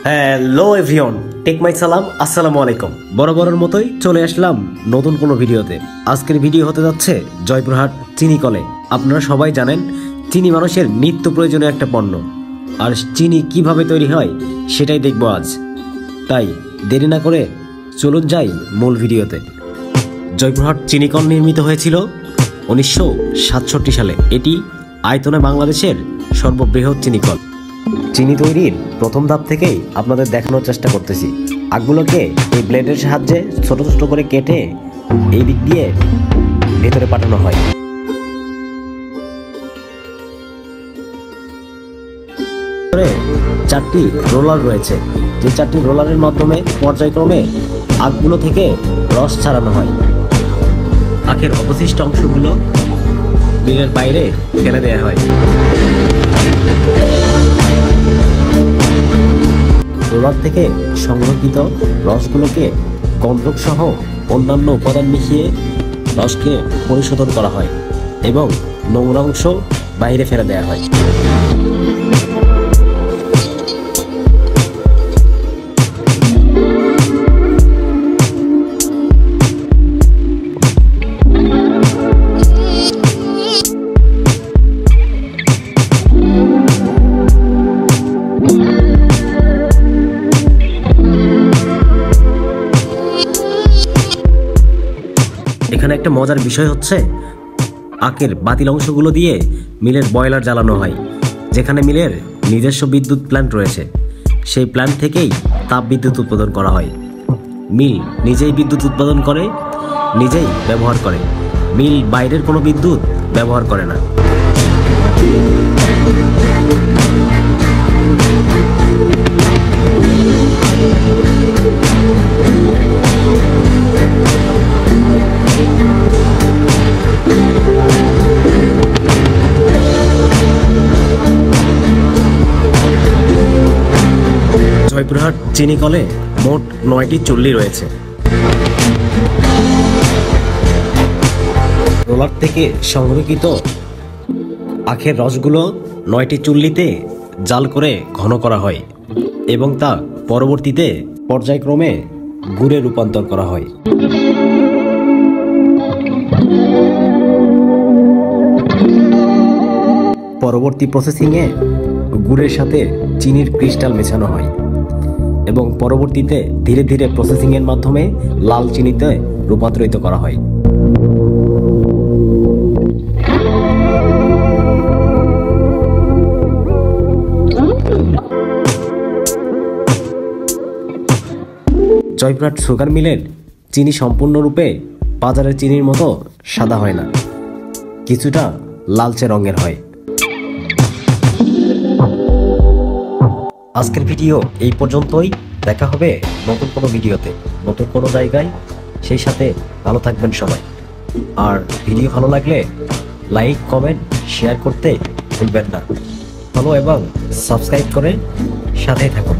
Hello everyone, take my সালাম, আসসালামু আলাইকুম। বরাবরের মতোই চলে আসলাম নতুন কোনো ভিডিওতে। আজকের ভিডিও হতে যাচ্ছে জয়পুরহাট চিনি কলে। আপনারা সবাই জানেন চিনি মানুষের নিত্য প্রয়োজনীয় একটা পণ্য, আর চিনি কিভাবে তৈরি হয় সেটাই দেখবো আজ। তাই দেরি না করে চলুন যাই মূল ভিডিওতে। জয়পুরহাট চিনি কল নির্মিত হয়েছিল 1967 সালে। এটি আয়তনে বাংলাদেশের সর্ববৃহৎ চিনি কল। চিনি তৈরির প্রথম ধাপ থেকেই আপনাদের দেখানোর চেষ্টা করতেছি। আগগুলোকে এই ব্লেডের সাহায্যে ছোট ছোট করে কেটে এই দিক দিয়ে ভেতরে পাঠানো হয়। চারটি রোলার রয়েছে, যে চারটি রোলারের মাধ্যমে পর্যায়ক্রমে আগগুলো থেকে রস ছাড়ানো হয়। আখের অবশিষ্ট অংশগুলো মিলের বাইরে ফেলে দেওয়া হয়। রোলার থেকে সংরক্ষিত রসগুলোকে গন্ধক সহ অন্যান্য উপাদান মিশিয়ে রসকে পরিশোধন করা হয় এবং নোংরা অংশ বাইরে ফেলে দেওয়া হয়। এখানে একটা মজার বিষয় হচ্ছে, আখের বাতিল অংশগুলো দিয়ে মিলের বয়লার জ্বালানো হয়, যেখানে মিলের নিজস্ব বিদ্যুৎ প্ল্যান্ট রয়েছে। সেই প্ল্যান্ট থেকেই তাপ বিদ্যুৎ উৎপাদন করা হয়। মিল নিজেই বিদ্যুৎ উৎপাদন করে, নিজেই ব্যবহার করে। মিল বাইরের কোনো বিদ্যুৎ ব্যবহার করে না। জয়পুরহাট চিনি কলে মোট 9টি চুল্লি রয়েছে। রোলার থেকে সংরক্ষিত আখের রসগুলো 9টি চুল্লিতে জাল করে ঘন করা হয় এবং তা পরবর্তীতে পর্যায়ক্রমে গুড়ে রূপান্তর করা হয়। পরবর্তী প্রসেসিংয়ে গুড়ের সাথে চিনির ক্রিস্টাল মেশানো হয় এবং পরবর্তীতে ধীরে ধীরে প্রসেসিংয়ের মাধ্যমে লাল চিনিতে রূপান্তরিত করা হয়। জয়পুরহাট সুগার মিলের চিনি সম্পূর্ণরূপে বাজারের চিনির মতো সাদা হয় না, কিছুটা লালচে রঙের হয়। আজকের ভিডিও এই পর্যন্তই। দেখা হবে নতুন কোনো ভিডিওতে, নতুন কোনো জায়গায়। সেই সাথে ভালো থাকবেন সবাই। আর ভিডিও ভালো লাগলে লাইক, কমেন্ট, শেয়ার করতে ভুলবেন না। ফলো এবং সাবস্ক্রাইব করে সাথেই থাকুন।